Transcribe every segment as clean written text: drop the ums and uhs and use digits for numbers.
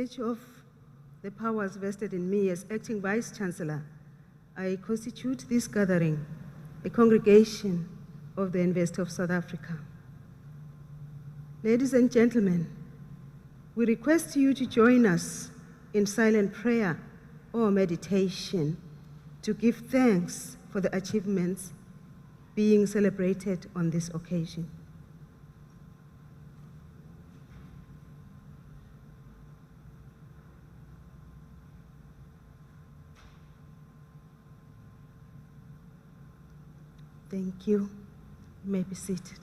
virtue of the powers vested in me as acting Vice-Chancellor, I constitute this gathering a congregation of the University of South Africa. Ladies and gentlemen, we request you to join us in silent prayer or meditation to give thanks for the achievements being celebrated on this occasion. Thank you. You may be seated.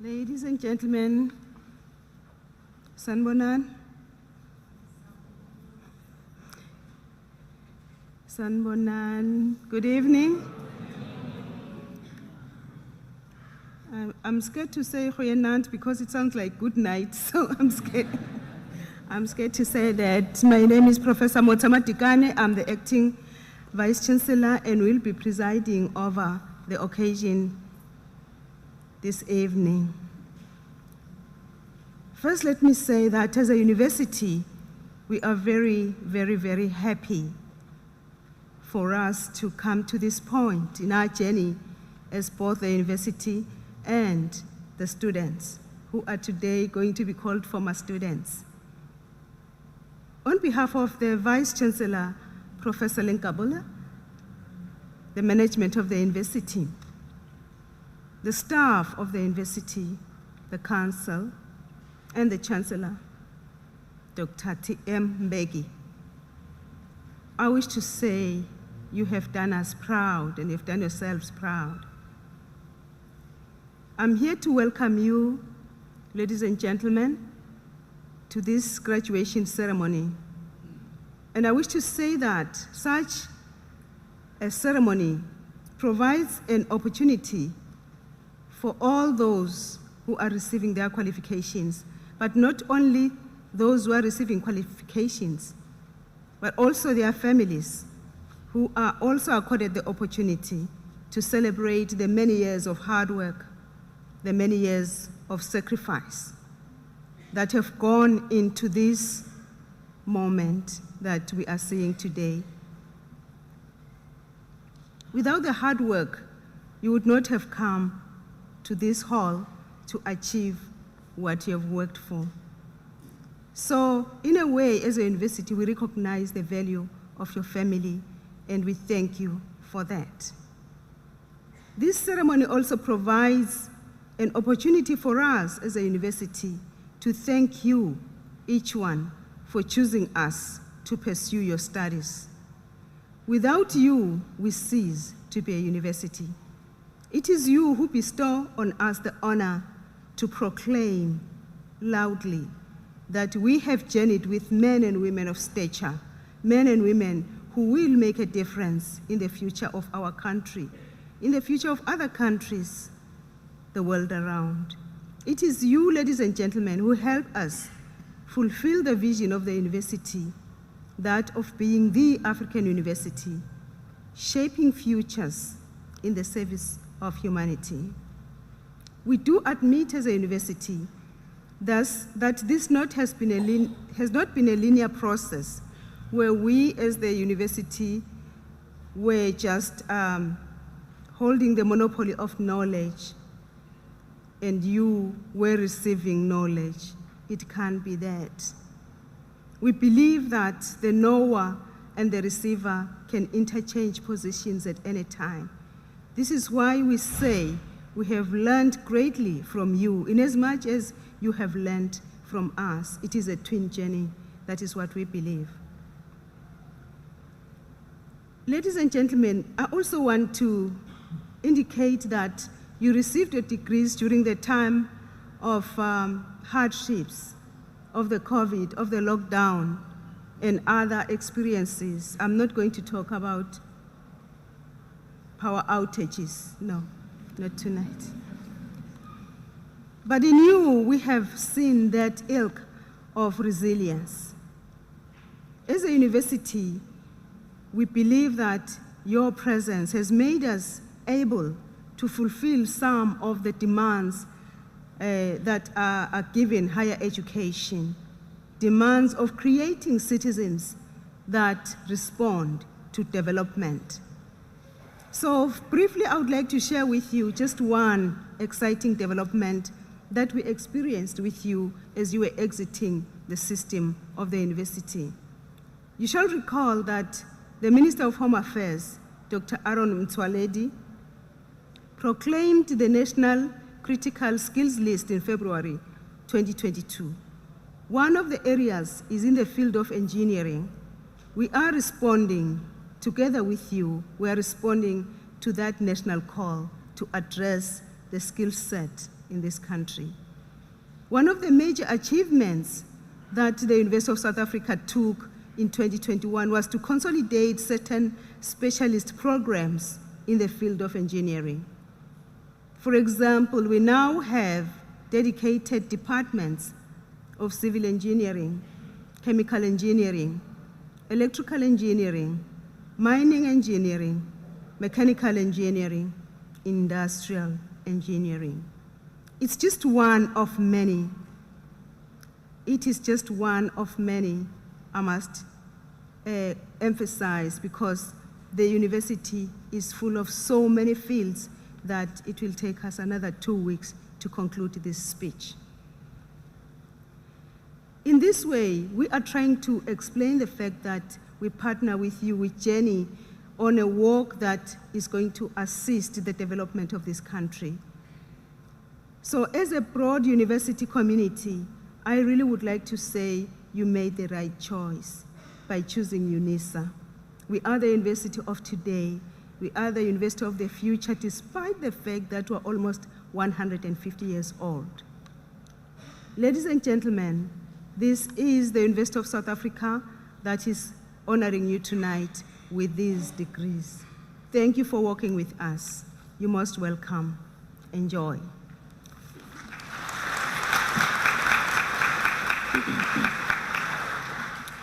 Ladies and gentlemen, Sanbonan, good evening. I'm scared to say Goeienaand because it sounds like good night, so I'm scared. I'm scared to say that. My name is Professor Motsamatikane. I'm the acting Vice-Chancellor and will be presiding over the occasion this evening. First, let me say that as a university, we are very, very, very happy for us to come to this point in our journey as both the university and the students who are today going to be called former students. On behalf of the Vice-Chancellor, Professor Lenkabula, the management of the university, the staff of the university, the council, and the Chancellor, Dr. T.M. Mbeki, I wish to say you have done us proud and you've done yourselves proud. I'm here to welcome you, ladies and gentlemen, to this graduation ceremony. And I wish to say that such a ceremony provides an opportunity for all those who are receiving their qualifications, but not only those who are receiving qualifications, but also their families who are also accorded the opportunity to celebrate the many years of hard work, the many years of sacrifice that have gone into this moment that we are seeing today. Without the hard work, you would not have come to this hall to achieve what you have worked for. So, in a way, as a university, we recognize the value of your family, and we thank you for that. This ceremony also provides an opportunity for us as a university to thank you, each one, for choosing us to pursue your studies. Without you, we cease to be a university. It is you who bestow on us the honor to proclaim loudly that we have journeyed with men and women of stature, men and women who will make a difference in the future of our country, in the future of other countries, the world around. It is you, ladies and gentlemen, who help us fulfill the vision of the university, that of being the African university, shaping futures in the service of humanity. We do admit as a university thus that this has not been a linear process where we as the university were just holding the monopoly of knowledge and you were receiving knowledge. It can't be that. We believe that the knower and the receiver can interchange positions at any time. This is why we say we have learned greatly from you, inasmuch as you have learned from us. It is a twin journey. That is what we believe. Ladies and gentlemen, I also want to indicate that you received your degrees during the time of hardships, of the COVID, of the lockdown, and other experiences. I'm not going to talk about power outages. No, not tonight. But in you, we have seen that ilk of resilience. As a university, we believe that your presence has made us able to fulfill some of the demands that are given higher education, demands of creating citizens that respond to development. So briefly, I would like to share with you just one exciting development that we experienced with you as you were exiting the system of the university. You shall recall that the Minister of Home Affairs, Dr. Aaron Mtswaledi, proclaimed the National Critical Skills List in February 2022. One of the areas is in the field of engineering. We are responding, together with you, we are responding to that national call to address the skill set in this country. One of the major achievements that the University of South Africa took in 2021 was to consolidate certain specialist programs in the field of engineering. For example, we now have dedicated departments of civil engineering, chemical engineering, electrical engineering, mining engineering, mechanical engineering, industrial engineering. It's just one of many. It is just one of many, I must emphasize, because the university is full of so many fields that it will take us another 2 weeks to conclude this speech. In this way, we are trying to explain the fact that we partner with you, with Jenny, on a work that is going to assist the development of this country. So as a broad university community, I really would like to say you made the right choice by choosing Unisa. We are the university of today. We are the university of the future, despite the fact that we're almost 150 years old. Ladies and gentlemen, this is the University of South Africa that is honoring you tonight with these degrees. Thank you for working with us. You're most welcome. Enjoy.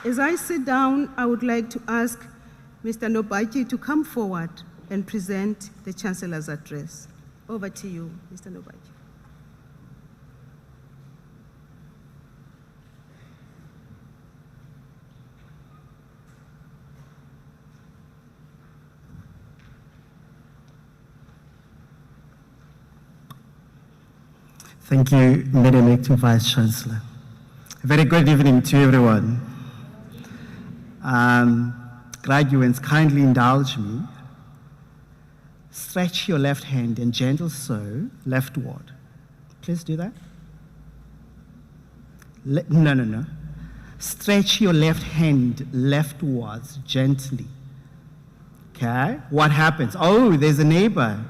As I sit down, I would like to ask Mr. Nobaki to come forward and present the Chancellor's address. Over to you, Mr. Nobaki. Thank you, Madam Acting Vice Chancellor. A very good evening to everyone. Graduates, kindly indulge me. Stretch your left hand and gentle so, leftward. Please do that. No. Stretch your left hand leftwards gently. Okay? What happens? Oh, there's a neighbor.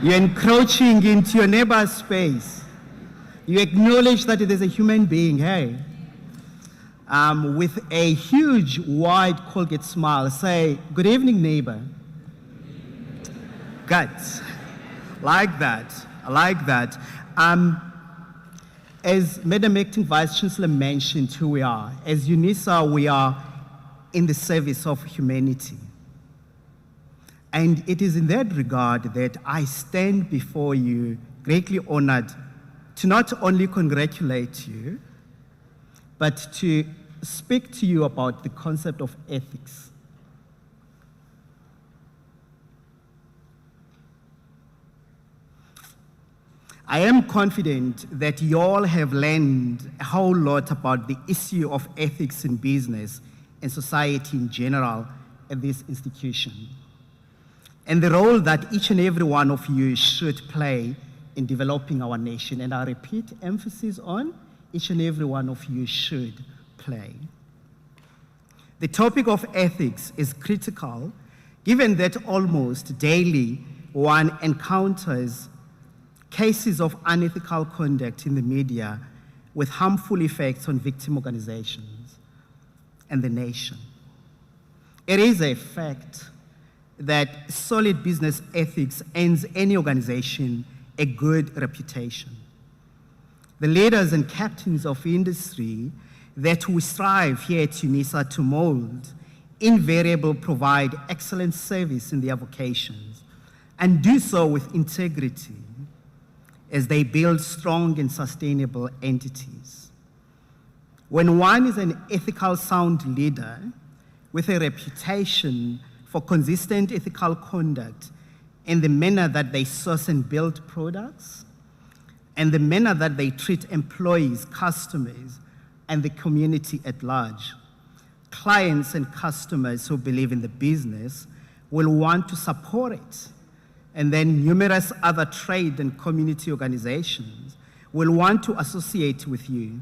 You're encroaching into your neighbor's space. You acknowledge that there's a human being, hey? With a huge, wide Colgate smile, say, good evening, neighbor. Good. Like that. I like that. As Madam Acting Vice Chancellor mentioned who we are, as Unisa, we are in the service of humanity. And it is in that regard that I stand before you greatly honored to not only congratulate you, but to speak to you about the concept of ethics. I am confident that you all have learned a whole lot about the issue of ethics in business and society in general at this institution, and the role that each and every one of you should play in developing our nation. And I repeat, emphasis on each and every one of you should play. The topic of ethics is critical, given that almost daily one encounters cases of unethical conduct in the media with harmful effects on victim organizations and the nation. It is a fact that solid business ethics earns any organization a good reputation. The leaders and captains of industry that we strive here at Unisa to mold, invariably provide excellent service in their vocations, and do so with integrity as they build strong and sustainable entities. When one is an ethical sound leader with a reputation for consistent ethical conduct in the manner that they source and build products, and the manner that they treat employees, customers, and the community at large, clients and customers who believe in the business will want to support it. And then numerous other trade and community organizations will want to associate with you.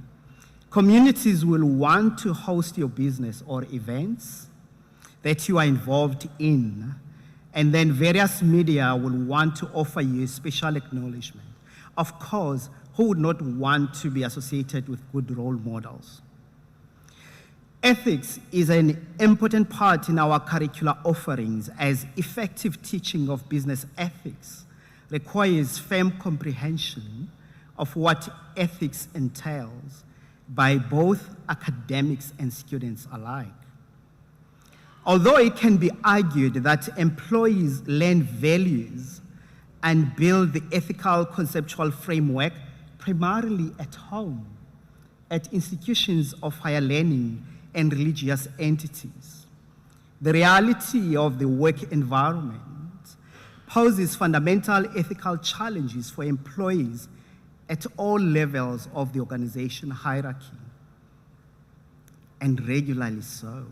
Communities will want to host your business or events that you are involved in. And then various media will want to offer you special acknowledgement. Of course, who would not want to be associated with good role models? Ethics is an important part in our curricular offerings, as effective teaching of business ethics requires firm comprehension of what ethics entails by both academics and students alike. Although it can be argued that employees learn values and build the ethical conceptual framework primarily at home, at institutions of higher learning and religious entities, the reality of the work environment poses fundamental ethical challenges for employees at all levels of the organization hierarchy, and regularly so.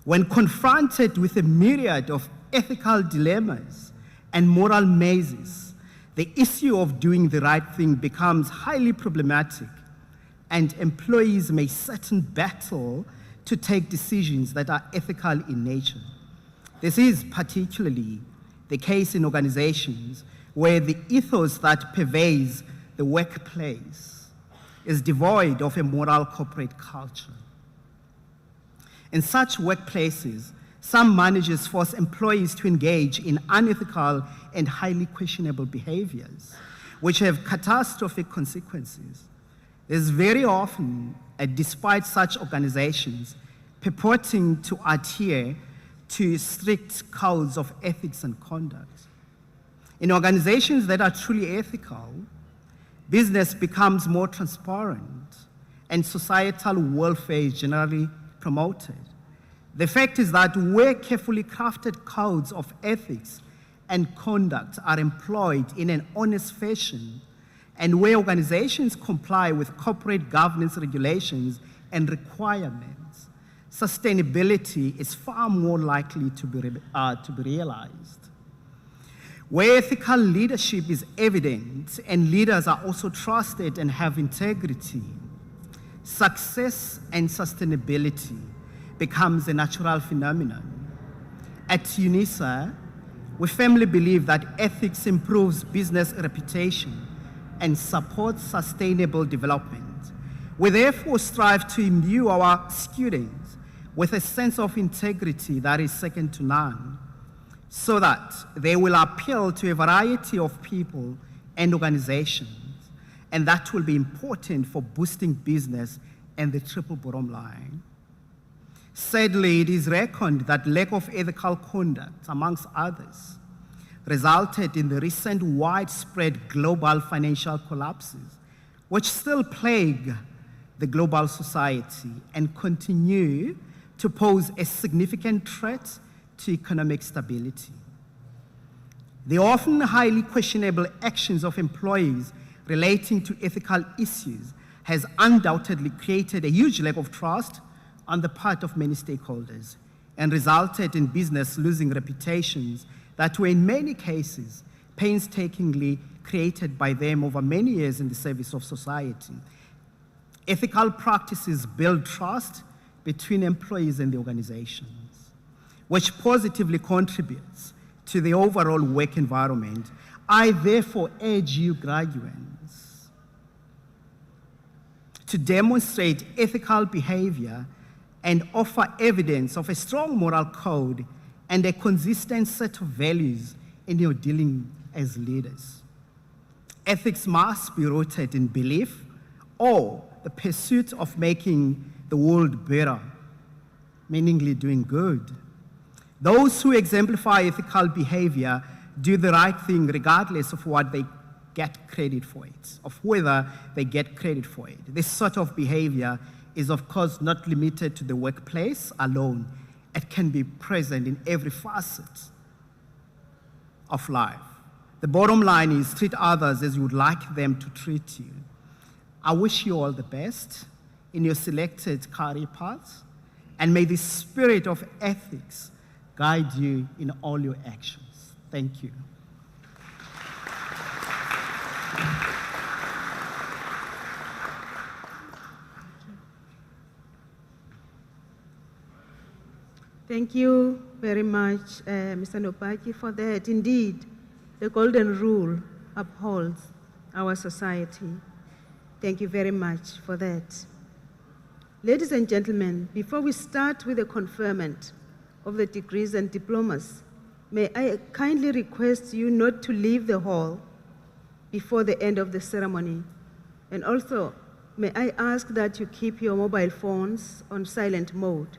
When confronted with a myriad of ethical dilemmas and moral mazes, the issue of doing the right thing becomes highly problematic, and employees may sit in battle to take decisions that are ethical in nature. This is particularly the case in organizations where the ethos that pervades the workplace is devoid of a moral corporate culture. In such workplaces, some managers force employees to engage in unethical and highly questionable behaviors, which have catastrophic consequences. There's very often, despite such organizations purporting to adhere to strict codes of ethics and conduct. In organizations that are truly ethical, business becomes more transparent and societal welfare is generally promoted. The fact is that where carefully crafted codes of ethics and conduct are employed in an honest fashion, and where organizations comply with corporate governance regulations and requirements, sustainability is far more likely to be realized. Where ethical leadership is evident and leaders are also trusted and have integrity, success and sustainability becomes a natural phenomenon. At Unisa, we firmly believe that ethics improves business reputation and supports sustainable development. We therefore strive to imbue our students with a sense of integrity that is second to none, so that they will appeal to a variety of people and organizations, and that will be important for boosting business and the triple bottom line. Sadly, it is reckoned that lack of ethical conduct, amongst others, resulted in the recent widespread global financial collapses, which still plague the global society and continue to pose a significant threat to economic stability. The often highly questionable actions of employees relating to ethical issues has undoubtedly created a huge lack of trust on the part of many stakeholders and resulted in business losing reputations that were in many cases painstakingly created by them over many years in the service of society. Ethical practices build trust between employees and the organizations, which positively contributes to the overall work environment. I therefore urge you graduates to demonstrate ethical behavior and offer evidence of a strong moral code and a consistent set of values in your dealing as leaders. Ethics must be rooted in belief, or the pursuit of making the world better, meaningly doing good. Those who exemplify ethical behavior do the right thing regardless of what they get credit for it, of whether they get credit for it. This sort of behavior is, of course, not limited to the workplace alone. It can be present in every facet of life. The bottom line is treat others as you would like them to treat you. I wish you all the best in your selected career paths, and may the spirit of ethics guide you in all your actions. Thank you. Thank you very much, Mr. Nopaki, for that. Indeed, the golden rule upholds our society. Thank you very much for that. Ladies and gentlemen, before we start with the conferment of the degrees and diplomas, may I kindly request you not to leave the hall before the end of the ceremony. And also, may I ask that you keep your mobile phones on silent mode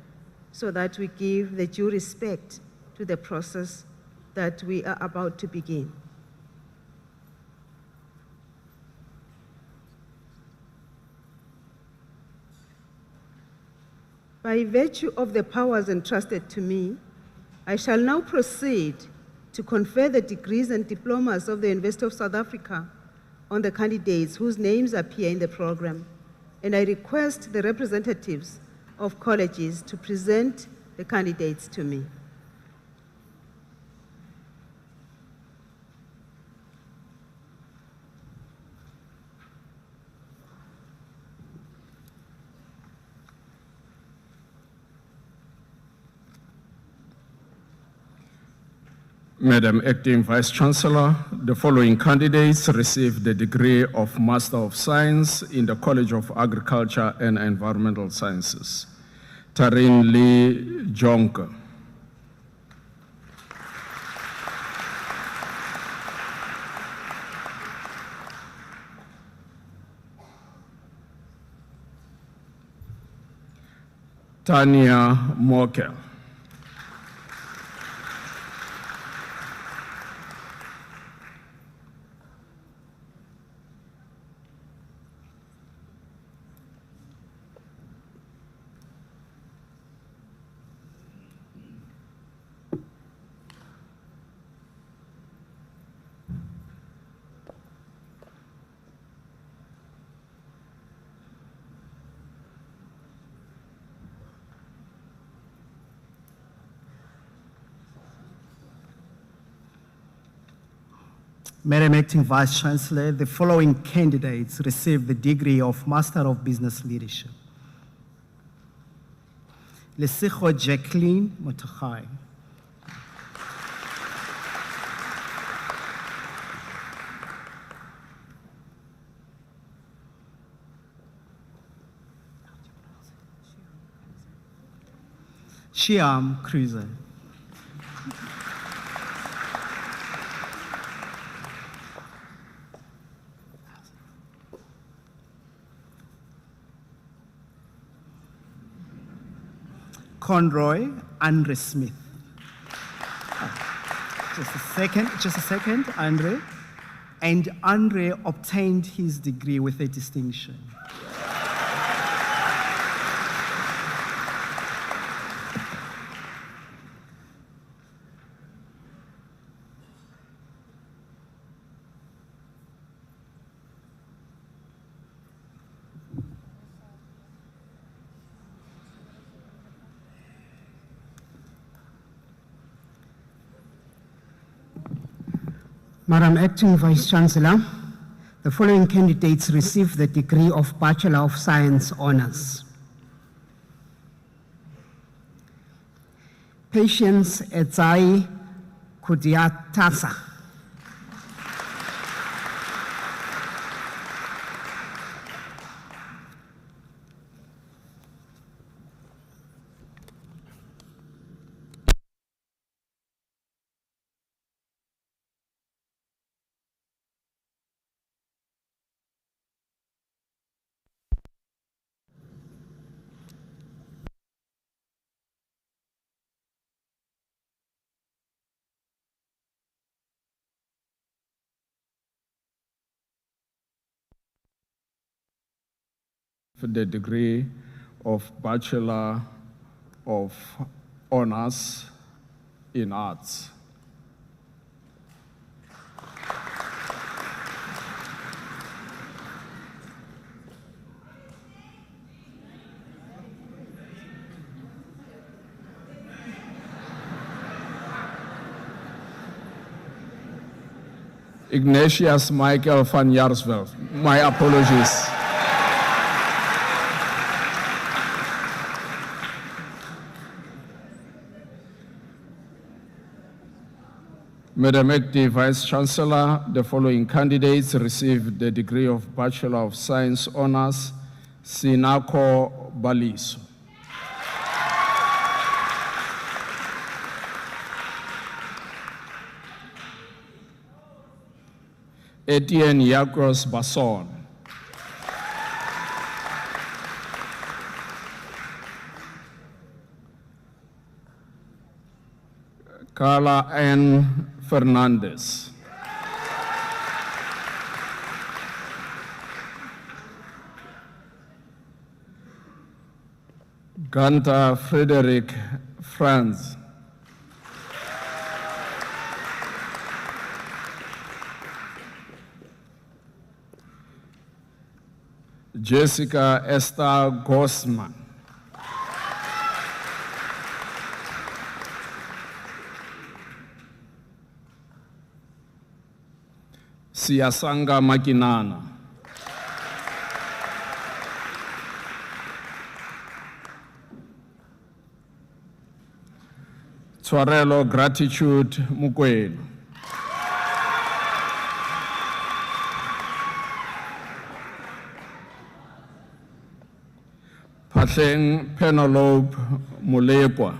so that we give the due respect to the process that we are about to begin. By virtue of the powers entrusted to me, I shall now proceed to confer the degrees and diplomas of the University of South Africa on the candidates whose names appear in the program, and I request the representatives of colleges to present the candidates to me. Madam Acting Vice Chancellor, the following candidates received the degree of Master of Science in the College of Agriculture and Environmental Sciences. Tarin Lee Jonker. Tanya Mokel. Madam Acting Vice Chancellor, the following candidates received the degree of Master of Business Leadership. Lesego Jacqueline Motagai. Shiam Cruiser. Conroy Andre Smith. Just a second, Andre. And Andre obtained his degree with a distinction. Madam Acting Vice Chancellor, the following candidates received the degree of Bachelor of Science Honours. Patience Etsai Kudiatasa. the degree of Bachelor of Honors in Arts. Ignatius Michael van Jaarsveld. My apologies. Madam Acting Vice Chancellor, the following candidates received the degree of Bachelor of Science Honors, Sinako Baliso. Etienne Yakros Basson. Carla N. Fernandez. Ganta Frederick Franz. Jessica Esther Gossman. Siasanga Makinana. Twarelo Gratitude Mukwelu. Patleng Penelope Mulepwa.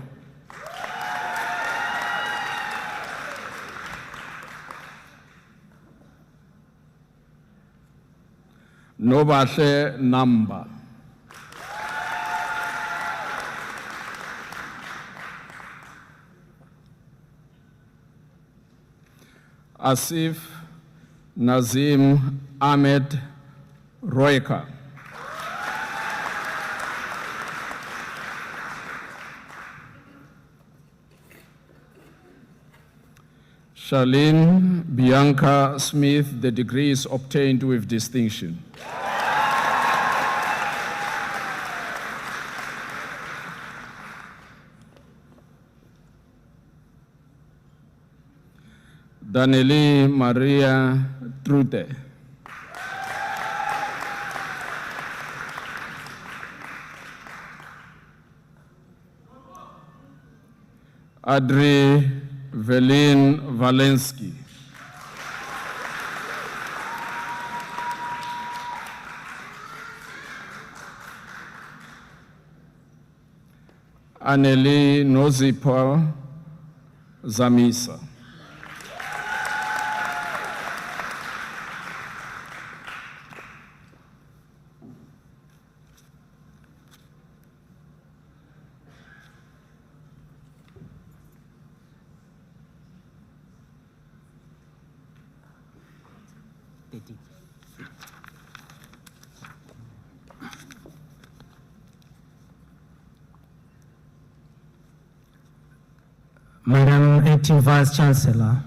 Nobahle Namba. Asif Nazim Ahmed Roika. Charlene Bianca Smith, the degree is obtained with distinction. Daneli Maria Trute. Adri Velin Valensky. Anneli Nozipa Zamisa. Madam Acting Vice Chancellor,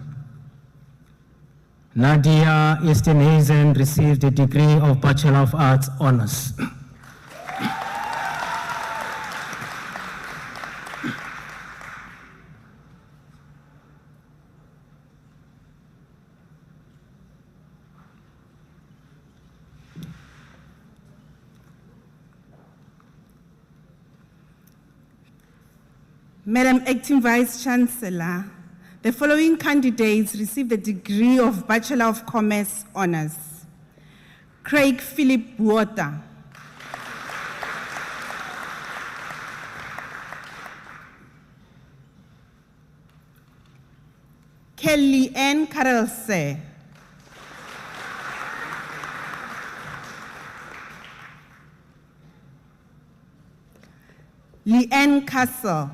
Nadia Estenhazen received the degree of Bachelor of Arts Honors. Madam Acting Vice Chancellor, the following candidates received the degree of Bachelor of Commerce Honors. Craig Philip Water. Kelly Ann Carelse. Leanne Castle.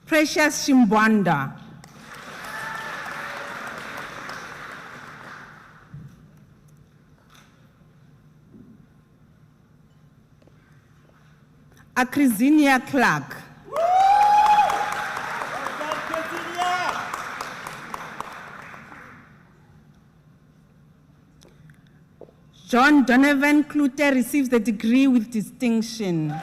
Precious Shimbwanda. Acrisinia Clark. John Donovan Klute receives the degree with distinction.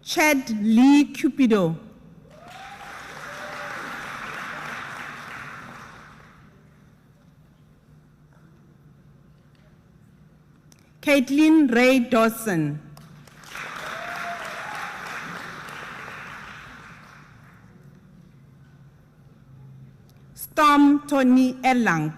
Chad Lee Cupido. Caitlin Ray Dawson. Storm Tony Erlang.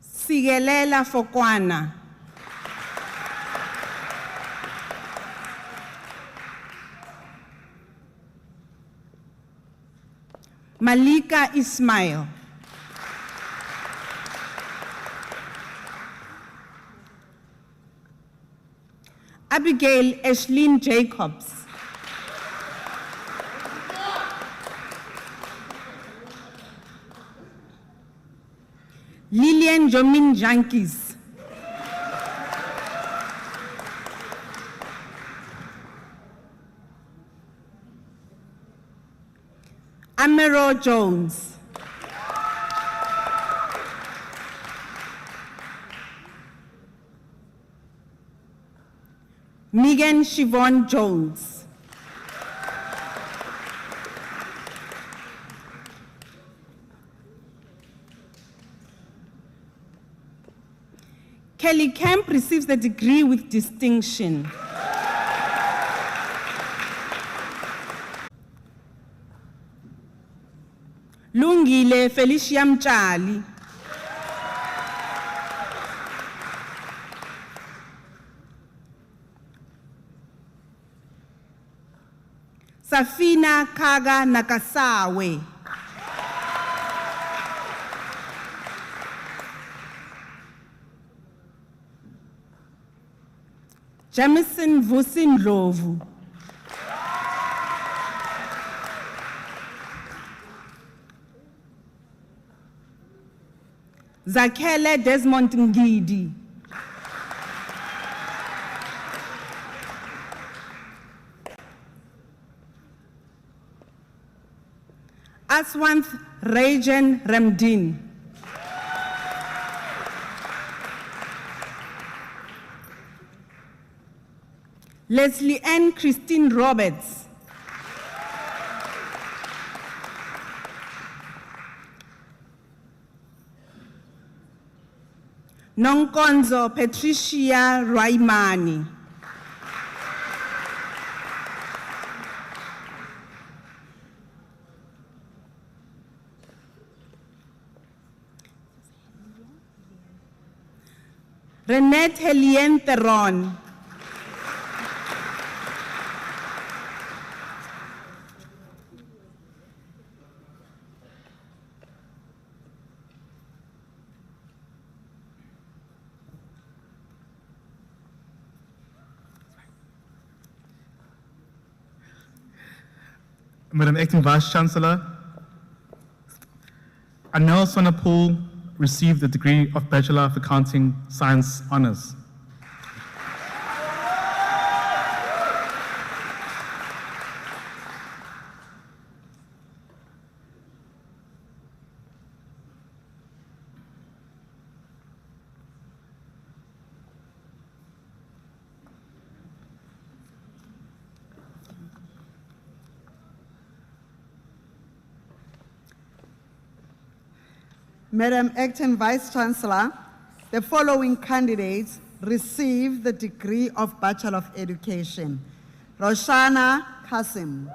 Sigelela Fokwana. Malika Ismail. Abigail Ashlyn Jacobs. Lillian Jomin Jankis. Amero Jones. Megan Siobhan Jones. Kelly Camp receives the degree with distinction. Lungile Felicia Mchali. Safina Kaga Nakasawe. Jamison Vusin Lovu. Zakele Desmond Ngidi. Aswanth Rajan Ramdin. Leslie Ann Christine Roberts. Nonkonzo Patricia Raimani. Renette Helien Theron. Madam Acting Vice Chancellor, Anel Sonapool received the degree of Bachelor of Accounting Science Honours. Madam Acting Vice Chancellor, the following candidates receive the degree of Bachelor of Education. Roshana Kasim.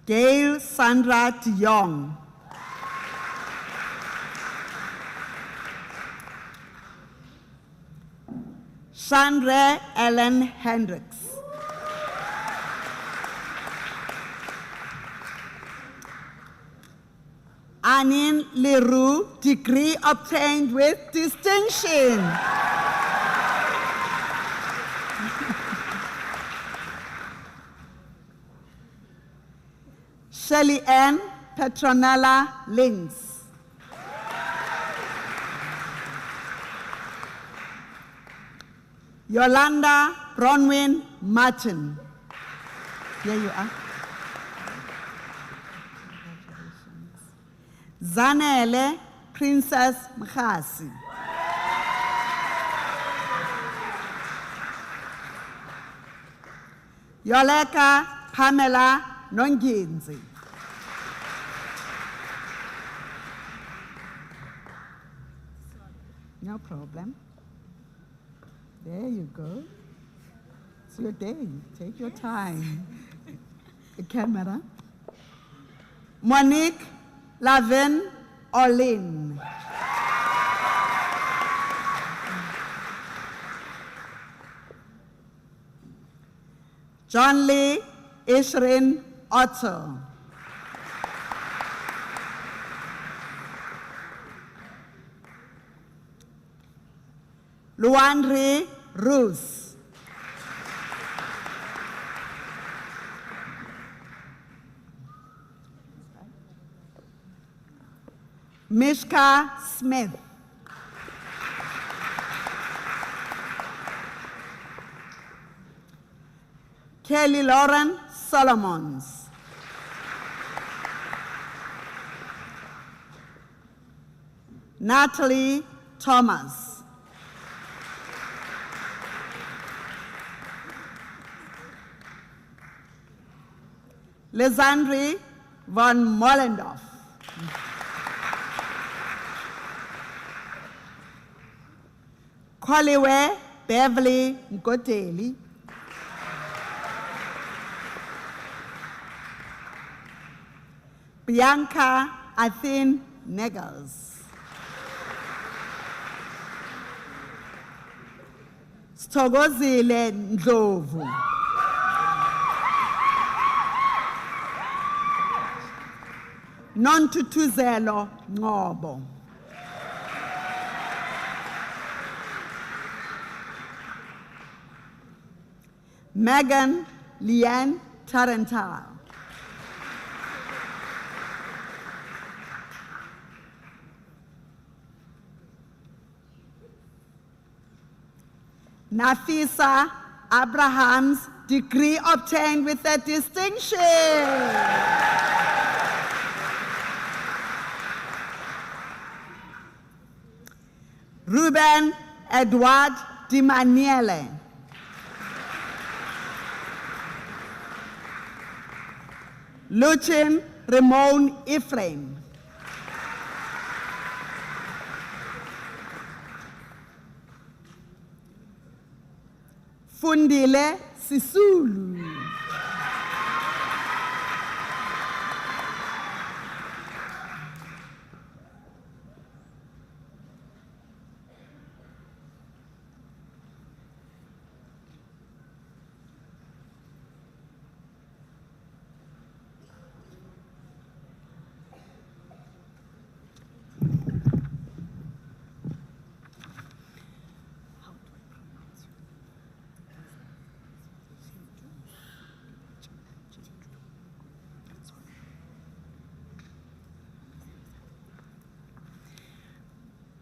Gail Sandra Diong. Chandra Ellen Hendricks. Anin Leroux, degree obtained with distinction. Shelley Ann Petronella Links. Yolanda Bronwyn Martin. Here you are. Zanele Princess Mkhasi. Yoleka Pamela Nonginzi. No problem. There you go. It's your day. Take your time. The camera. Monique Lavin Olin. John Lee Ishrin Otto. Luandri Roos. Mishka Smith. Kelly Lauren Solomons. Natalie Thomas. Lisandri von Mollendorf. Koliwe Beverly Nkoteli. Bianca Athin Negals. Stogozile Ndlovu. Nontutuzelo Ngobo. Megan Leanne Tarental. Nafisa Abraham's degree obtained with a distinction. Ruben Edward Di Maniele. Luchin Ramon Ephraim. Fundile Sisulu.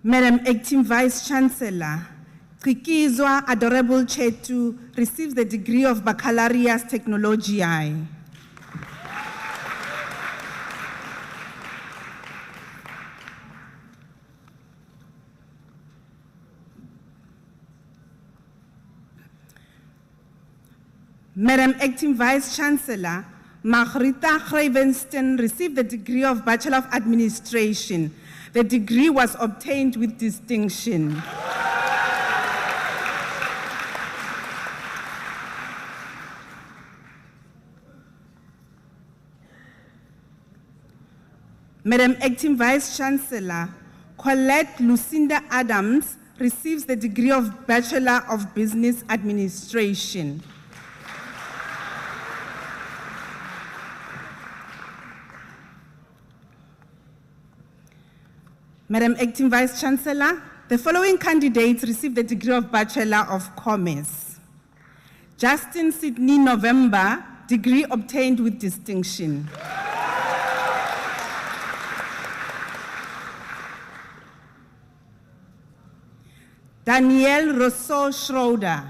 Madam Acting Vice Chancellor, Trikizwa Adorable Chetu receives the degree of Baccalaureus Technologiae. Madam Acting Vice Chancellor, Margarita Gravenstein received the degree of Bachelor of Administration. The degree was obtained with distinction. Madam Acting Vice Chancellor, Colette Lucinda Adams receives the degree of Bachelor of Business Administration. Madam Acting Vice Chancellor, the following candidates received the degree of Bachelor of Commerce. Justin Sydney November, degree obtained with distinction. Danielle Rousseau Schroeder.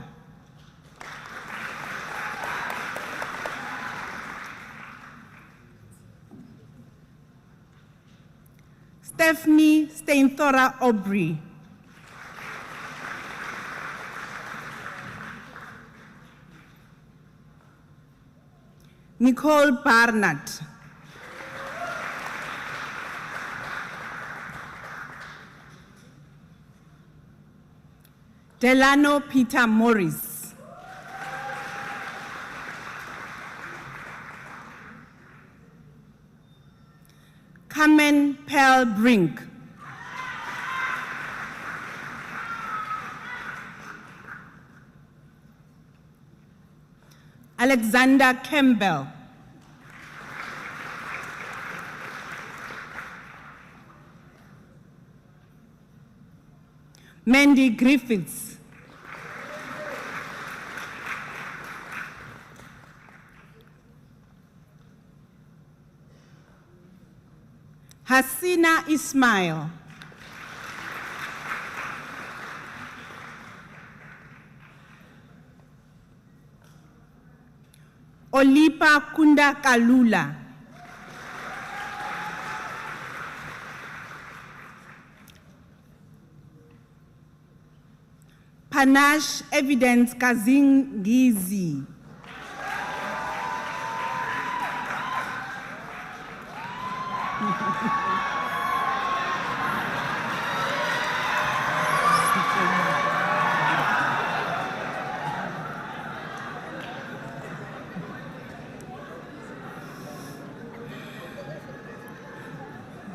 Stephanie Steinthora Aubrey. Nicole Barnett. Delano Peter Morris. Carmen Pearl Brink. Alexander Campbell. Mandy Griffiths. Hasina Ismail. Olipa Kunda Kalula. Panache Evidence Kazingizi.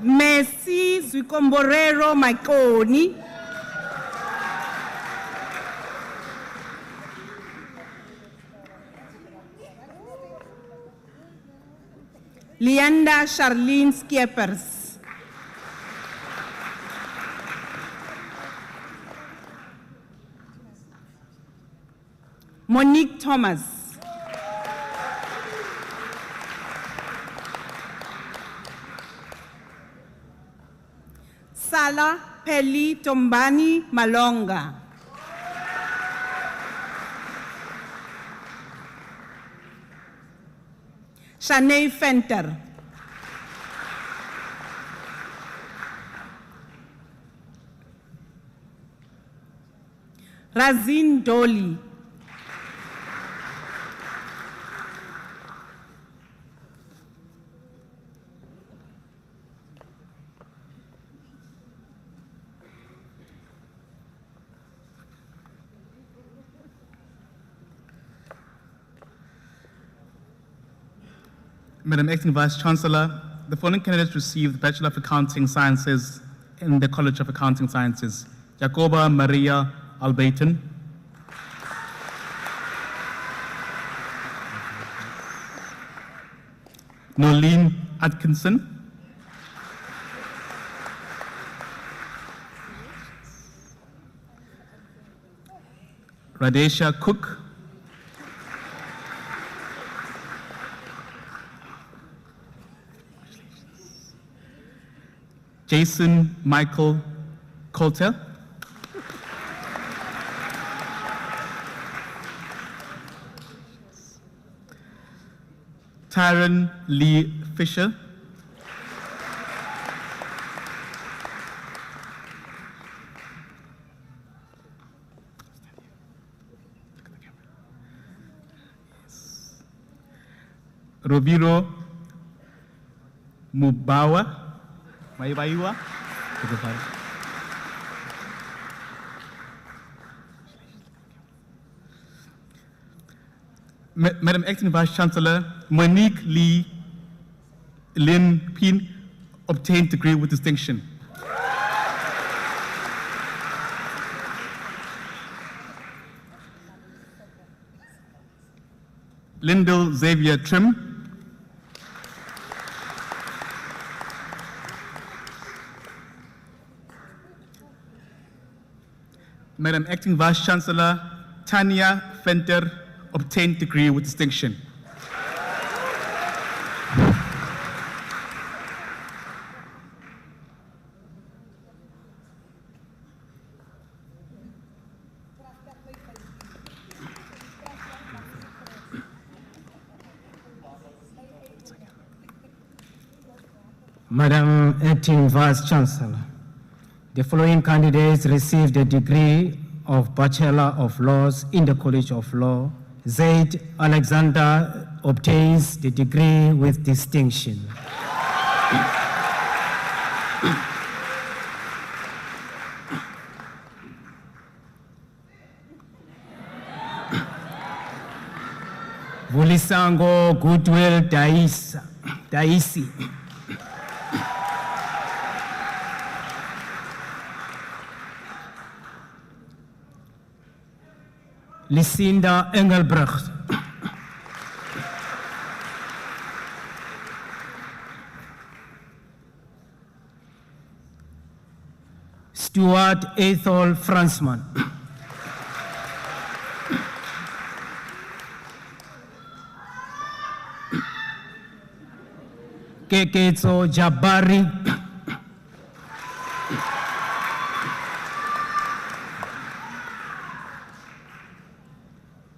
Messi Zwikomborero Maikoni. Leanda Charlene Skiepers. Monique Thomas. Sala Peli Tombani Malonga. Shanae Fenter. Razin Doli. Madam Acting Vice Chancellor, the following candidates received the Bachelor of Accounting Sciences in the College of Accounting Sciences. Jacoba Maria Albayton. Nolene Atkinson. Radesha Cook. Jason Michael Coulter. Tyron Lee Fisher. Robiro Mubawa. Maibaiwa. Madam Acting Vice Chancellor, Monique Lee Lin Pin obtained degree with distinction. Lyndall Xavier Trim. Madam Acting Vice Chancellor Tanya Venter obtained degree with distinction. Madam Acting Vice Chancellor, the following candidates received a degree of Bachelor of Laws in the College of Law. Zaid Alexander obtains the degree with distinction. Vulisango Goodwill Daisi. Lucinda Engelbrecht. Stuart Ethel Fransman. Keketso Jabari.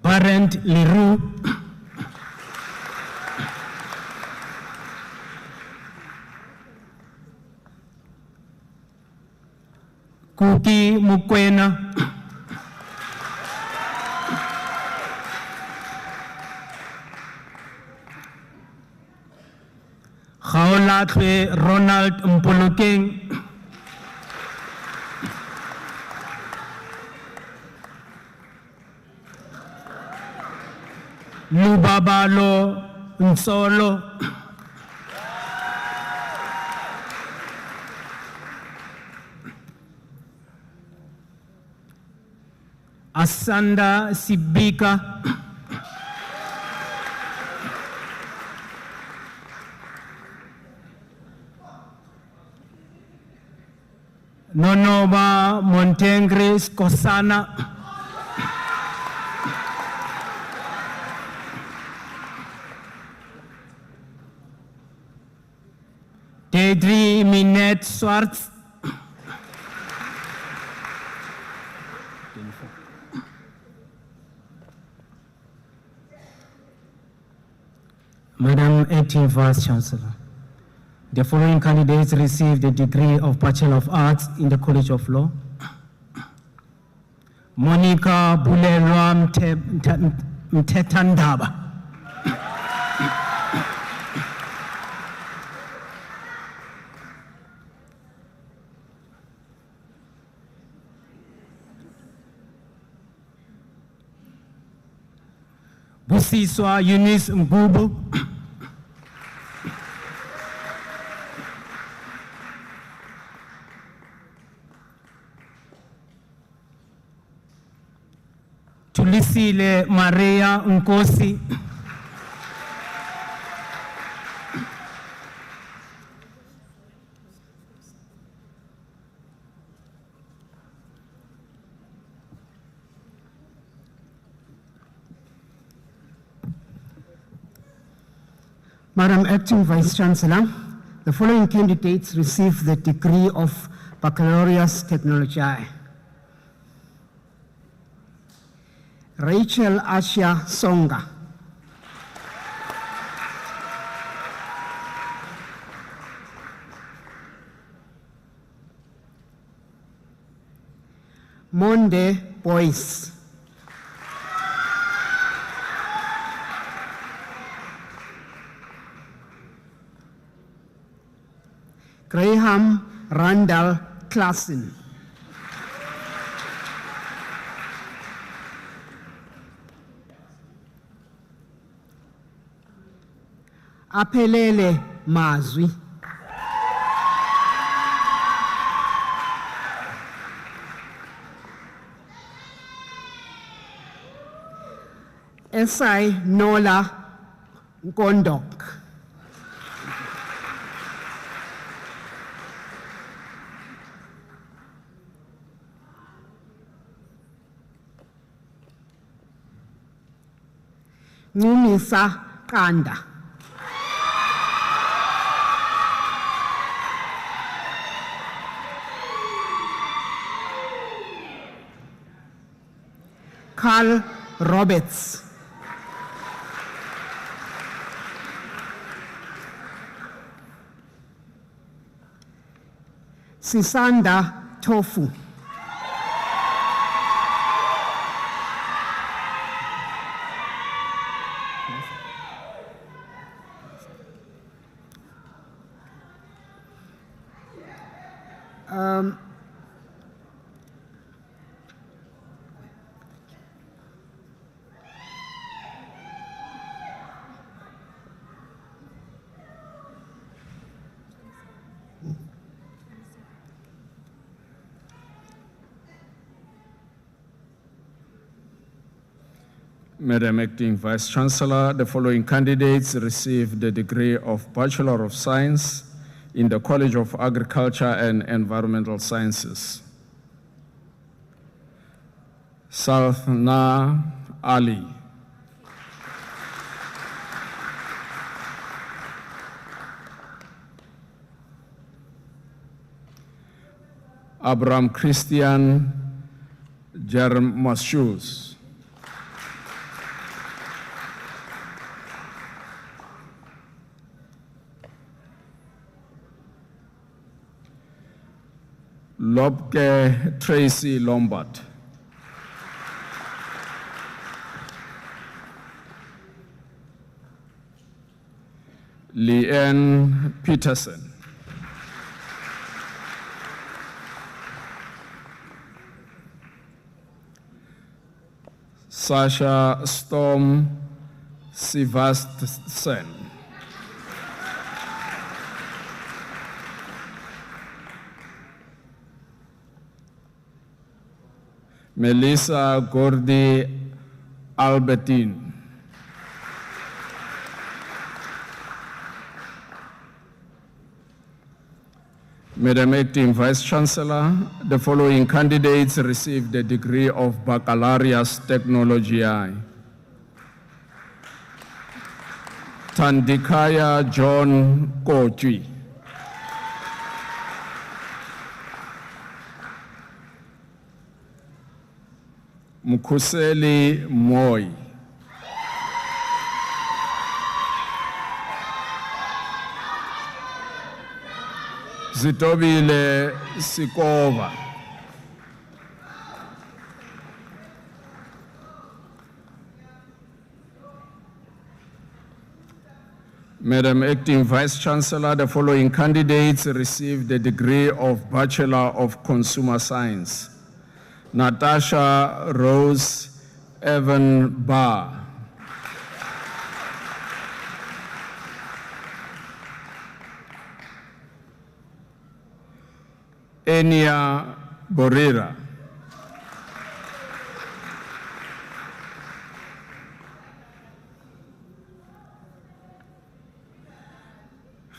Barent Leroux. Kuki Mukwena. Khaolatwe Ronald Mpolokeng. Lubabalo Nsolo. Asanda Sibika. Nonoba Montengre Skosana. Deidre Minette Swartz. Madam Acting Vice Chancellor, the following candidates received the degree of Bachelor of Arts in the College of Law. Monica Bulelwa Mtetandaba. Busiswa Eunice Mgubu. Tulisile Maria Nkosi. Madam Acting Vice Chancellor, the following candidates received the degree of Baccalaureus Technologiae. Rachel Asha Songa. Monde Boyce. Graham Randall Klassen. Apelele Mazwi. Esai Nola Gondok. Unisa Kanda. Carl Roberts. Sisanda Tofu. Madam Acting Vice Chancellor, the following candidates received the degree of Bachelor of Science in the College of Agriculture and Environmental Sciences. Salthna Ali. Abraham Christian Jermashus. Lobke Tracy Lombard. Leanne Peterson. Sasha Storm Sivastsen. Melissa Gordy Albertine. Madam Acting Vice Chancellor, the following candidates received the degree of Baccalaureus Technologiae. Tandikaya John Kochi. Mkhuseli Moi. Zitobile Sikova. Madam Acting Vice Chancellor, the following candidates received the degree of Bachelor of Consumer Science. Natasha Rose Evan Barr. Enya Borira.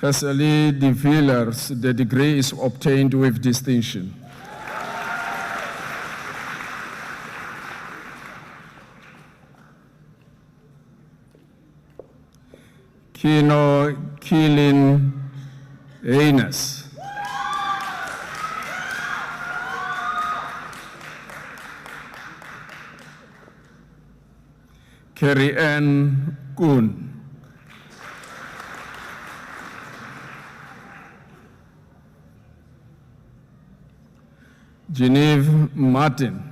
Ghazali de Villers, the degree is obtained with distinction. Kino Kilin Reynes. Carrie Ann Kuhn. Genevieve Martin.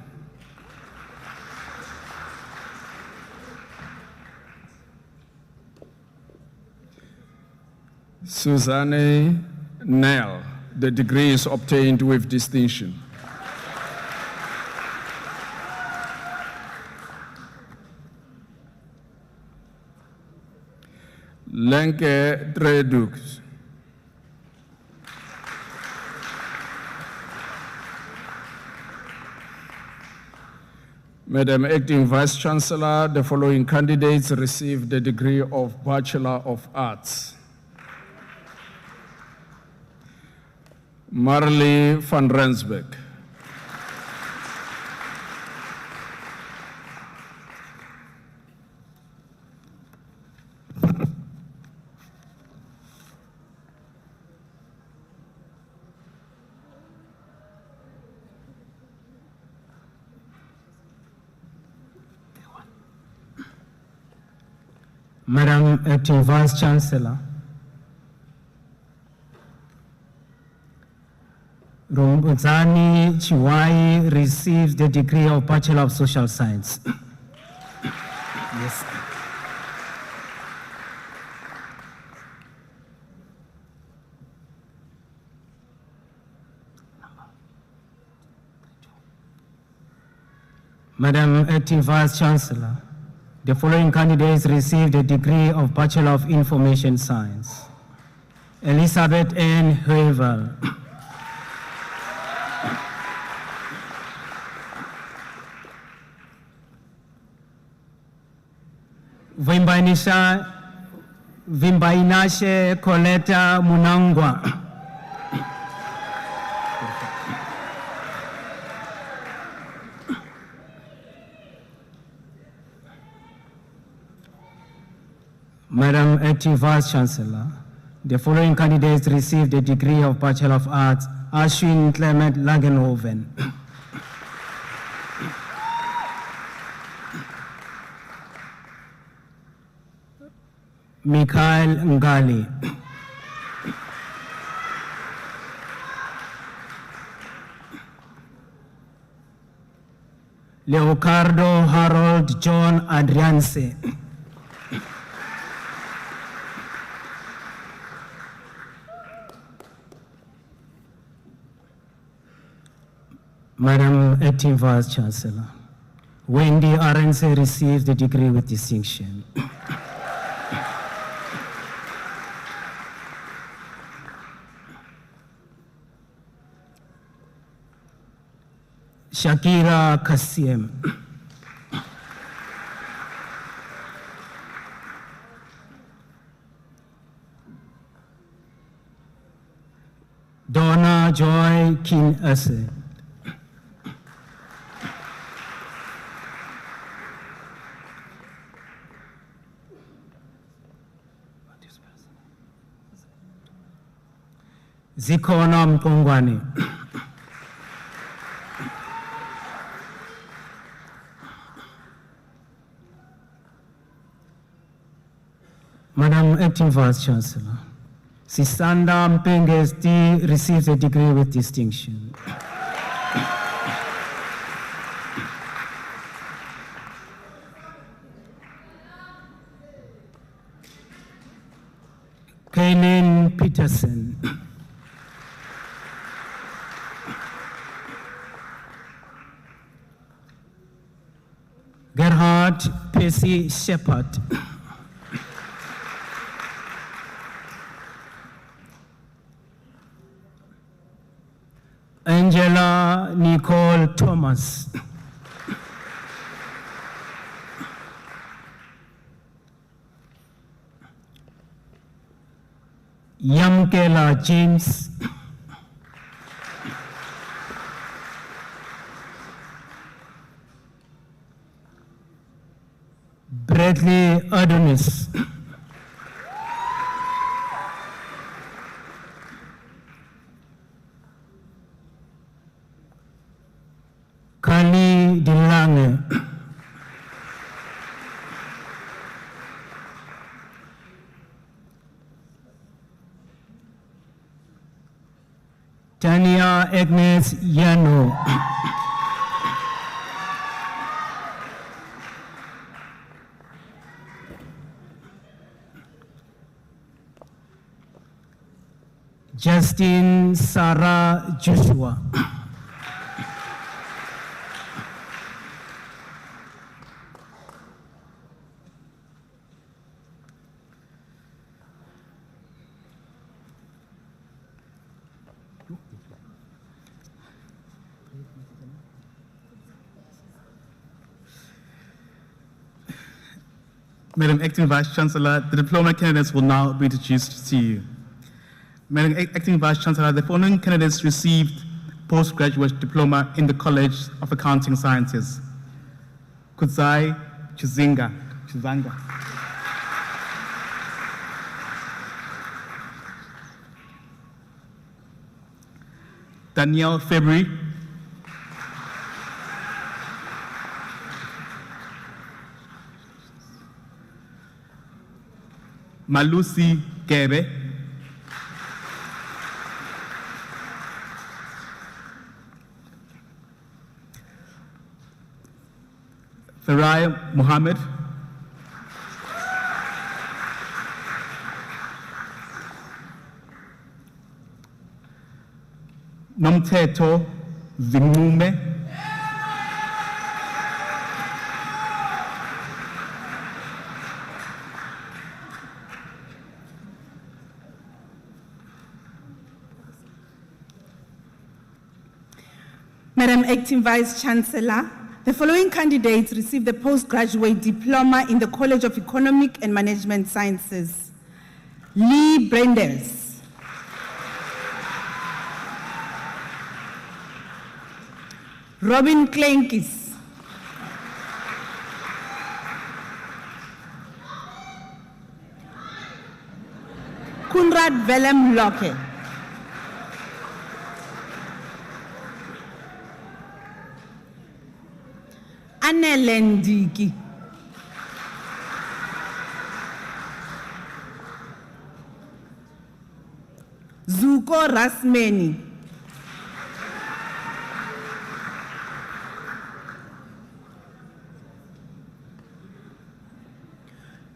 Suzanne Nell, the degree is obtained with distinction. Lenke Tredux. Madam Acting Vice Chancellor, the following candidates received the degree of Bachelor of Arts. Marley van Rensbeck. Madam Acting Vice Chancellor, Rumbuzani Chiwai received the degree of Bachelor of Social Science. Yes. Madam Acting Vice Chancellor, the following candidates received a degree of Bachelor of Information Science. Elizabeth N. Heuvel, Vimbainashe Coletta Munangwa, Madam Acting Vice Chancellor, the following candidates received a degree of Bachelor of Arts: Ashwin Clement Langenhoven, Mikhail Ngali, Leocardo Harold John Adrianse, Madam Acting Vice Chancellor, Wendy Arense received the degree with distinction. Shakira Kasiem, Donna Joy King Ase, Zikona Mkongwane, Madam Acting Vice Chancellor, Sisanda Mpengesti received a degree with distinction. Kaylin Peterson, Gerhard Percy Shepard, Angela Nicole Thomas, Yamkela James, Bradley Adonis, Kali Dilange, Tania Agnes Yano, Justin Sarah Joshua, Madam Acting Vice Chancellor, the diploma candidates will now be introduced to you. Madam Acting Vice Chancellor, the following candidates received postgraduate diploma in the College of Accounting Sciences: Kudzai Chizanga, Danielle February, Malusi Gebe, Farai Mohammed, Nomteto Zingume, Madam Acting Vice Chancellor, the following candidates received the postgraduate diploma in the College of Economic and Management Sciences. Lee Brenders. Robin Klenkis. Kunrad Willem Locke. Anele Ndiki. Zuko Rasmeni.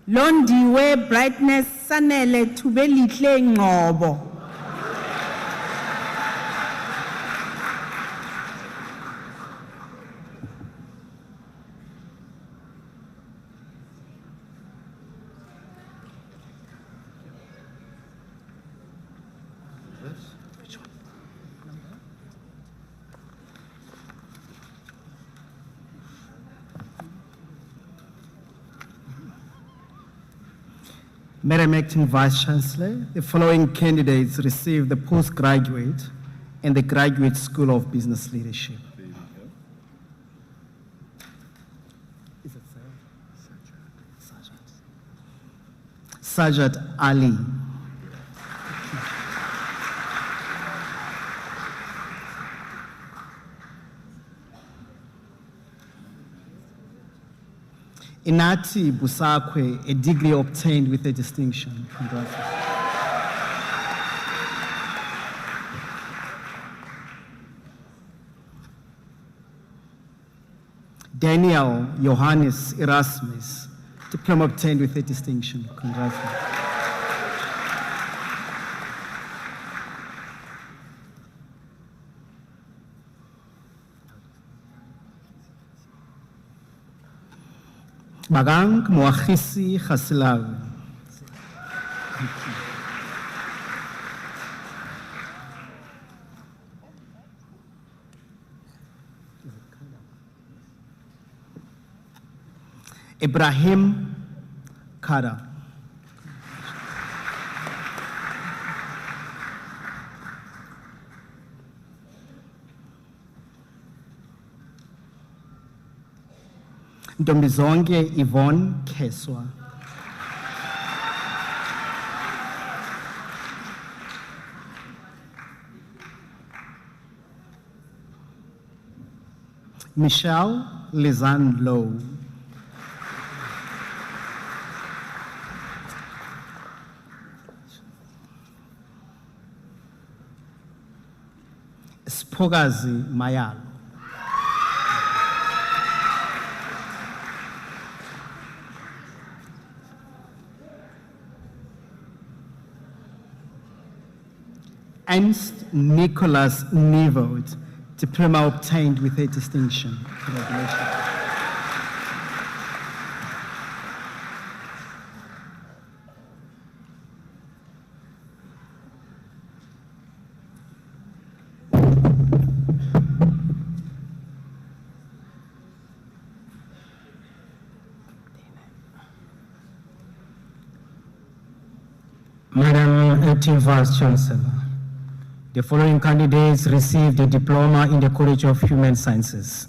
Londiwe Brightness Sanele Tubelihle Ngobo. Madam Acting Vice Chancellor, the following candidates received the postgraduate and the Graduate School of Business Leadership. Sajat Ali. Inati Busakwe, a degree obtained with a distinction. Congratulations. Daniel Johannes Erasmus, diploma obtained with a distinction. Congratulations. Bagang Moachisi Khasilaw. Ibrahim Kara. Ntombizonke Yvonne Keswa. Michelle Lizanne Lowe. Spogazi Mayalo. Ernst Nicholas Neveld, diploma obtained with a distinction. Congratulations. Madam Acting Vice Chancellor, the following candidates received a diploma in the College of Human Sciences.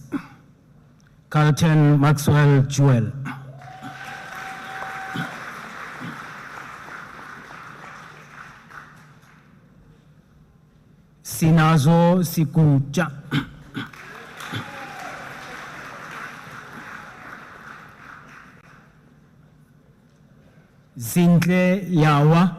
Carlton Maxwell Jewell. Sinazo Sikucha. Zintle Yawa,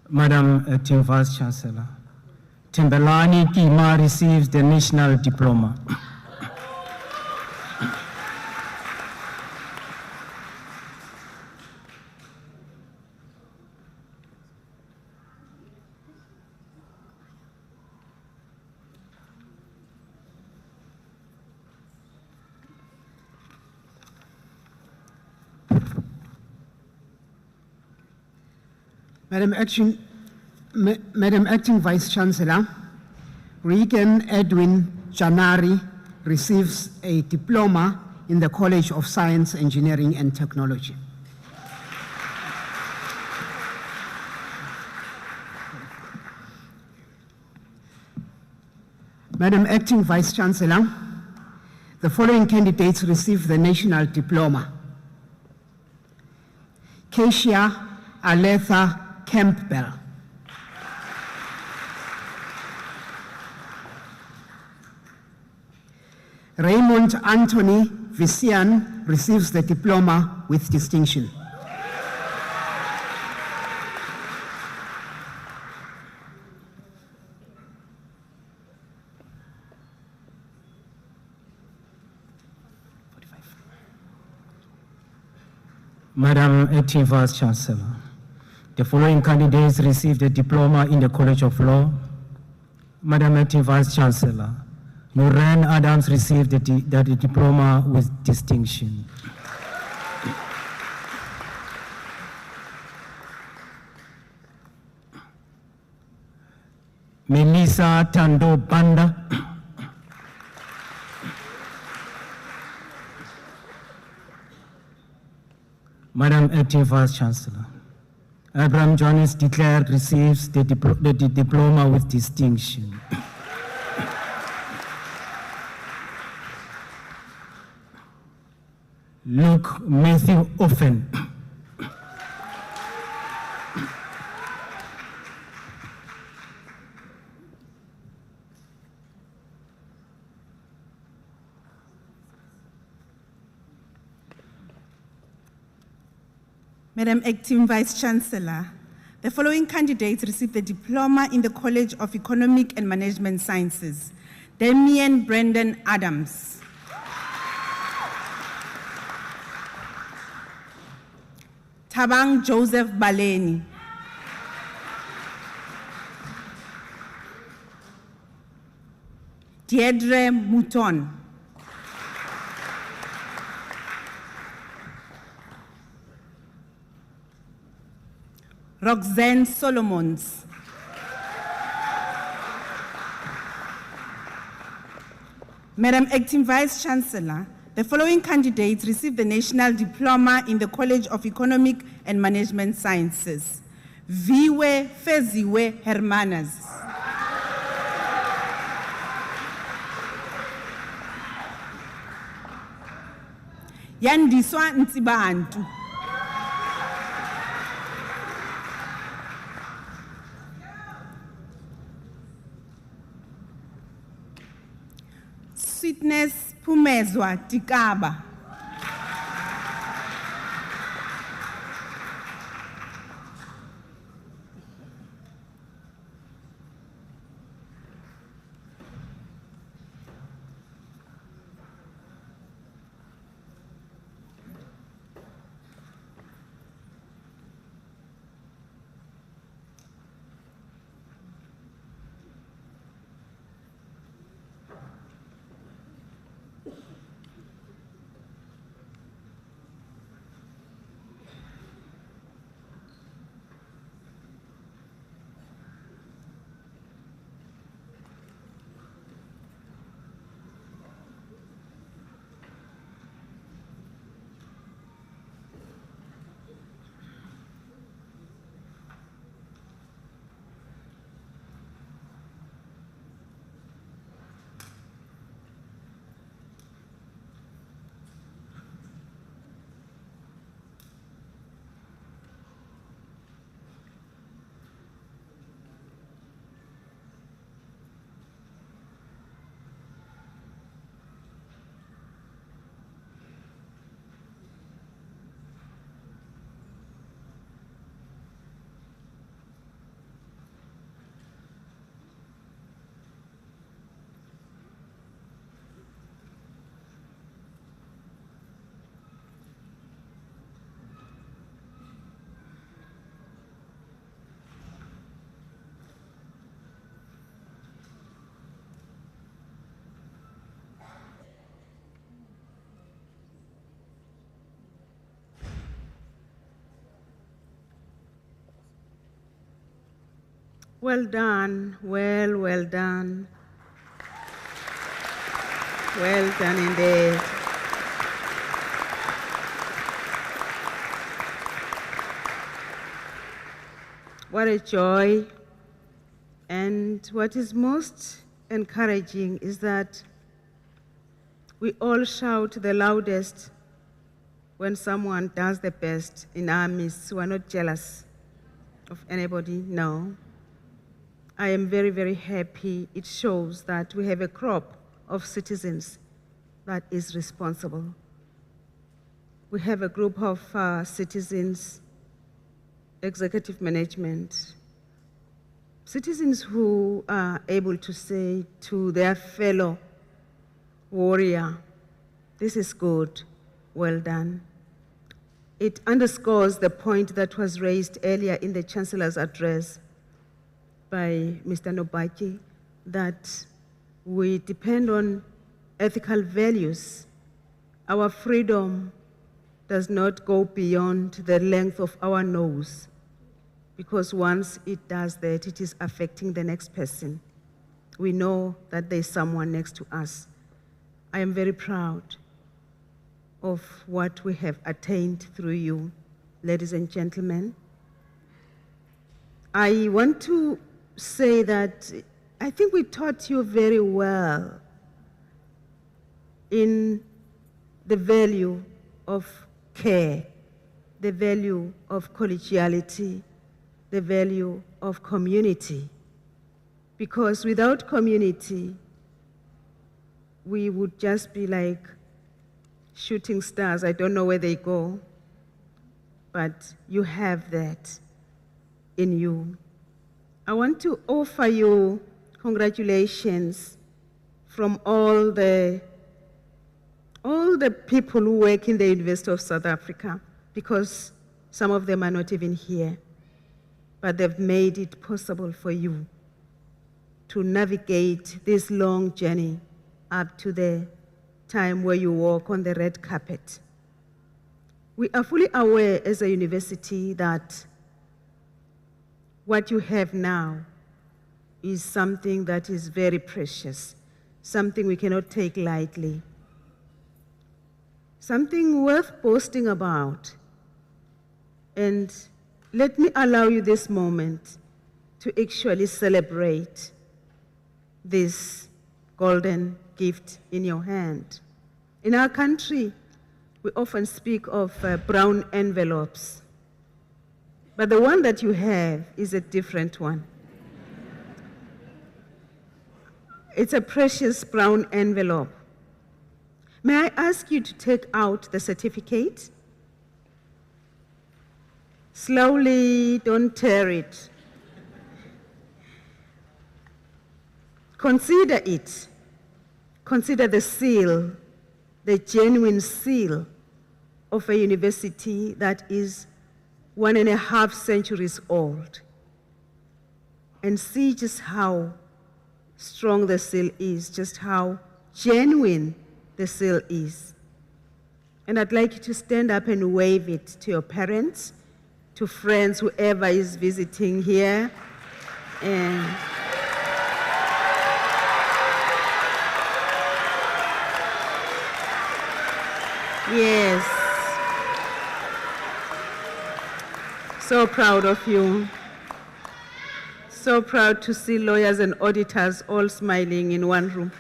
Madam Acting Vice Chancellor, Tembelani Kima receives the National Diploma. Madam Acting Vice Chancellor, Regan Edwin Janari receives a diploma in the College of Science, Engineering and Technology. Madam Acting Vice Chancellor, the following candidates receive the National Diploma. Keisha Aletha Campbell. Raymond Anthony Visian receives the diploma with distinction. Madam Acting Vice Chancellor, the following candidates received a diploma in the College of Law. Madam Acting Vice Chancellor, Nuren Adams received the diploma with distinction. Melissa Tando Banda, Madam Acting Vice Chancellor, Abraham Johannes de Klerk receives the diploma with distinction. Luke Matthew Offen, Madam Acting Vice Chancellor, the following candidates received the diploma in the College of Economic and Management Sciences. Damien Brendan Adams. Tabang Joseph Baleni. Deirdre Mouton. Roxanne Solomons. Madam Acting Vice Chancellor, the following candidates received the National Diploma in the College of Economic and Management Sciences. Viwe Feziwe Hermanas. Yandiswa Ntsibantu. Sweetness Pumezwa Tikaba. Well done, well done. Well done indeed. What a joy. And what is most encouraging is that we all shout the loudest when someone does the best in our midst. We are not jealous of anybody, no. I am very, very happy. It shows that we have a crop of citizens that is responsible. We have a group of citizens, executive management, citizens who are able to say to their fellow warrior, this is good, well done. It underscores the point that was raised earlier in the Chancellor's address by Mr. Nobaki, that we depend on ethical values. Our freedom does not go beyond the length of our nose, because once it does that, it is affecting the next person. We know that there's someone next to us. I am very proud of what we have attained through you, ladies and gentlemen. I want to say that I think we taught you very well in the value of care, the value of collegiality, the value of community. Because without community, we would just be like shooting stars. I don't know where they go, but you have that in you. I want to offer you congratulations from all the people who work in the University of South Africa, because some of them are not even here, but they've made it possible for you to navigate this long journey up to the time where you walk on the red carpet. We are fully aware as a university that what you have now is something that is very precious, something we cannot take lightly, something worth boasting about. And let me allow you this moment to actually celebrate this golden gift in your hand. In our country, we often speak of brown envelopes, but the one that you have is a different one. It's a precious brown envelope. May I ask you to take out the certificate? Slowly, don't tear it. Consider it. Consider the seal, the genuine seal of a university that is 1.5 centuries old. And see just how strong the seal is, just how genuine the seal is. And I'd like you to stand up and wave it to your parents, to friends, whoever is visiting here. And yes. So proud of you. So proud to see lawyers and auditors all smiling in one room.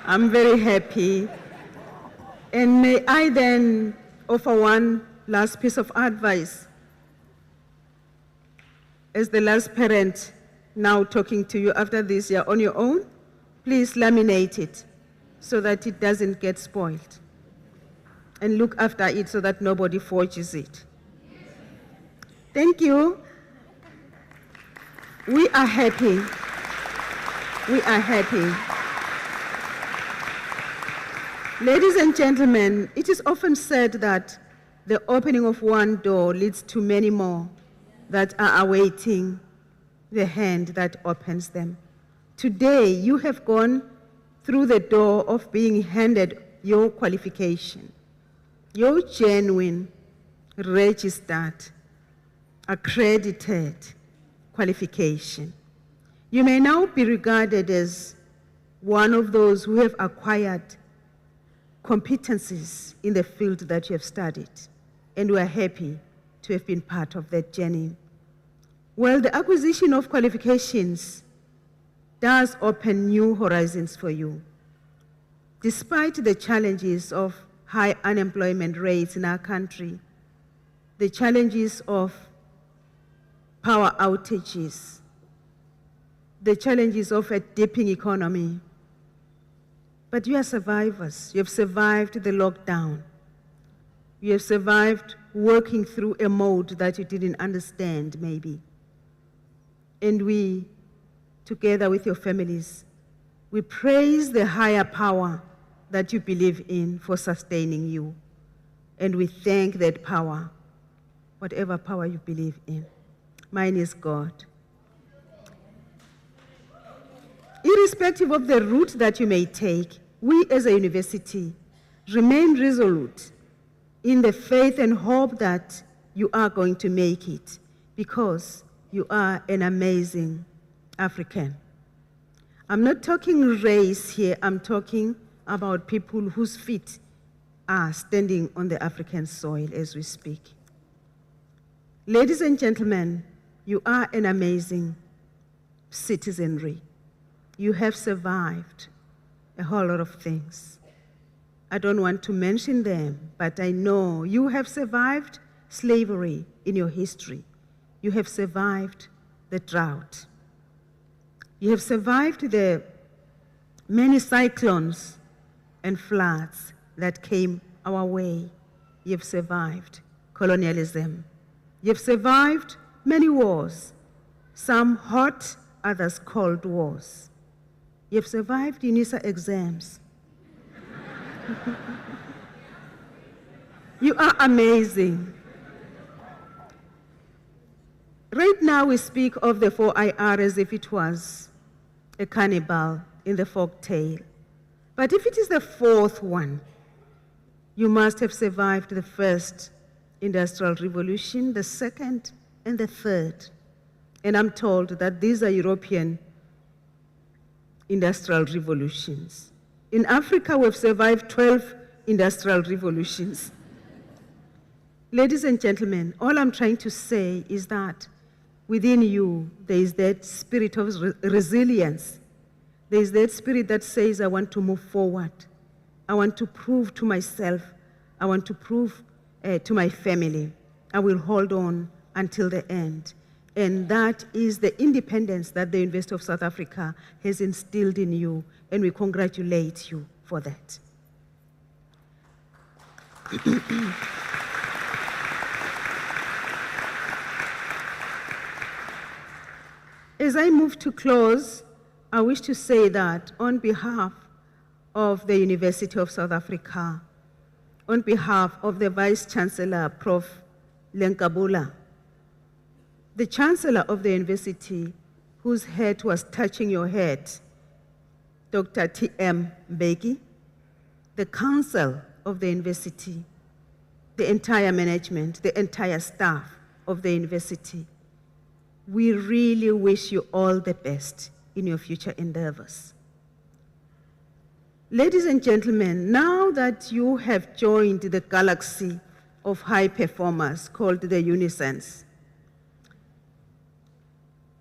I'm very happy. And may I then offer one last piece of advice. As the last parent now talking to you after this, you're on your own, please laminate it so that it doesn't get spoiled. And look after it so that nobody forges it. Thank you. We are happy. We are happy. Ladies and gentlemen, it is often said that the opening of one door leads to many more that are awaiting the hand that opens them. Today, you have gone through the door of being handed your qualification, your genuine, registered, accredited qualification. You may now be regarded as one of those who have acquired competencies in the field that you have studied, and we are happy to have been part of that journey. Well, the acquisition of qualifications does open new horizons for you. Despite the challenges of high unemployment rates in our country, the challenges of power outages, the challenges of a dipping economy, but you are survivors. You have survived the lockdown. You have survived working through a mode that you didn't understand, maybe. And we, together with your families, we praise the higher power that you believe in for sustaining you. And we thank that power, whatever power you believe in. Mine is God. Irrespective of the route that you may take, we as a university remain resolute in the faith and hope that you are going to make it, because you are an amazing African. I'm not talking race here, I'm talking about people whose feet are standing on the African soil as we speak. Ladies and gentlemen, you are an amazing citizenry. You have survived a whole lot of things. I don't want to mention them, but I know you have survived slavery in your history. You have survived the drought. You have survived the many cyclones and floods that came our way. You have survived colonialism. You have survived many wars, some hot, others cold wars. You have survived Unisa exams. You are amazing. Right now we speak of the 4IR as if it was a cannibal in the folk tale. But if it is the fourth one, you must have survived the first industrial revolution, the second, and the third. And I'm told that these are European industrial revolutions. In Africa, we've survived 12 industrial revolutions. Ladies and gentlemen, all I'm trying to say is that within you, there is that spirit of resilience. There is that spirit that says, I want to move forward. I want to prove to myself. I want to prove to my family. I will hold on until the end. And that is the independence that the University of South Africa has instilled in you, and we congratulate you for that. As I move to close, I wish to say that on behalf of the University of South Africa, on behalf of the Vice-Chancellor, Prof. Lenkabula, the Chancellor of the University, whose head was touching your head, Dr. T.M. Mbeki, the Council of the University, the entire management, the entire staff of the University, we really wish you all the best in your future endeavors. Ladies and gentlemen, now that you have joined the galaxy of high performers called the Unisans,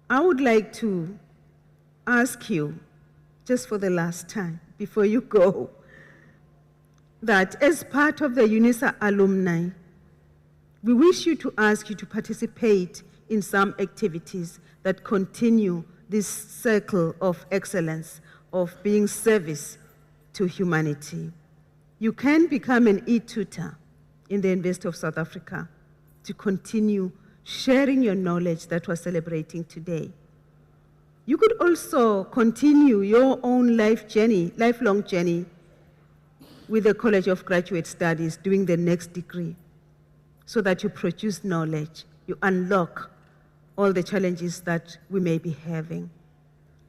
I would like to ask you, just for the last time, before you go, that as part of the Unisa alumni, we wish to ask you to participate in some activities that continue this circle of excellence, of being service to humanity. You can become an e-tutor in the University of South Africa to continue sharing your knowledge that we're celebrating today. You could also continue your own lifelong journey with the College of Graduate Studies doing the next degree, so that you produce knowledge, you unlock all the challenges that we may be having.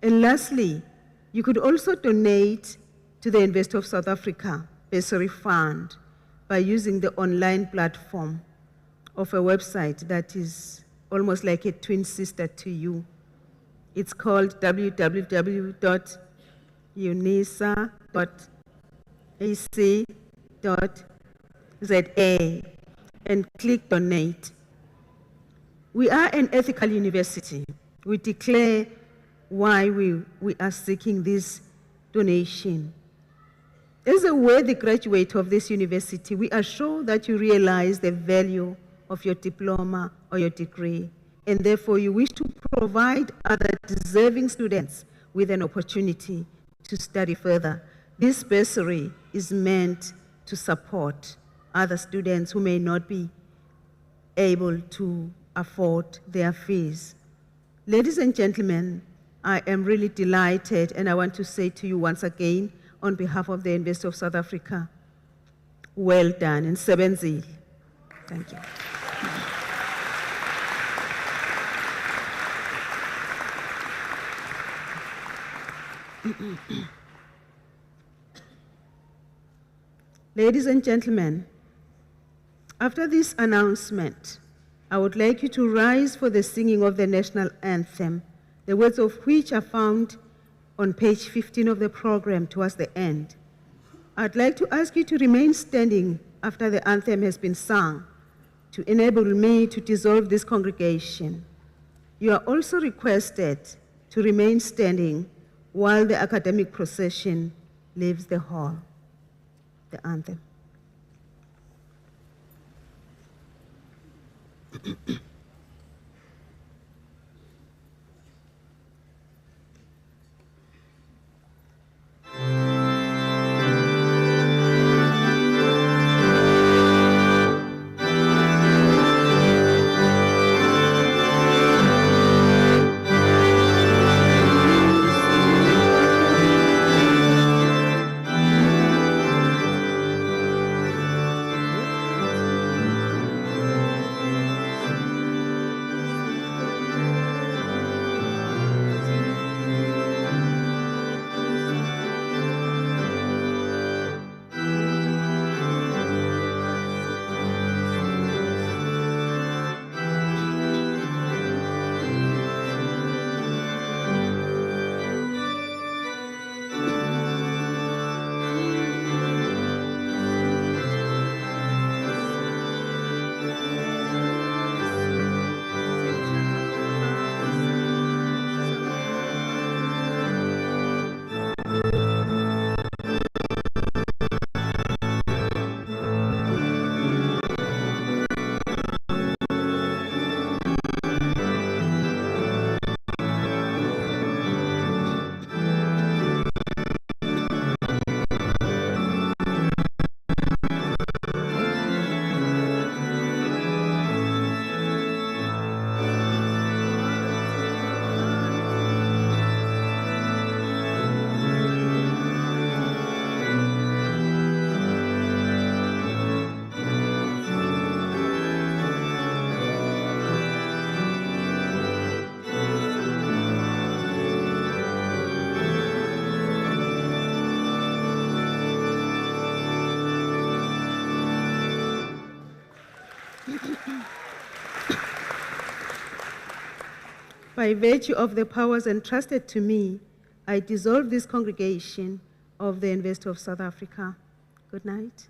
And lastly, you could also donate to the University of South Africa Bursary Fund by using the online platform of a website that is almost like a twin sister to you. It's called www.unisa.ac.za and click donate. We are an ethical university. We declare why we are seeking this donation. As a worthy graduate of this university, we are sure that you realize the value of your diploma or your degree, and therefore you wish to provide other deserving students with an opportunity to study further. This bursary is meant to support other students who may not be able to afford their fees. Ladies and gentlemen, I am really delighted, and I want to say to you once again, on behalf of the University of South Africa, well done, and sebenzile. Thank you. Ladies and gentlemen, after this announcement, I would like you to rise for the singing of the national anthem, the words of which are found on page 15 of the program towards the end. I'd like to ask you to remain standing after the anthem has been sung to enable me to dissolve this congregation. You are also requested to remain standing while the academic procession leaves the hall. The anthem. By virtue of the powers entrusted to me, I dissolve this congregation of the University of South Africa. Good night.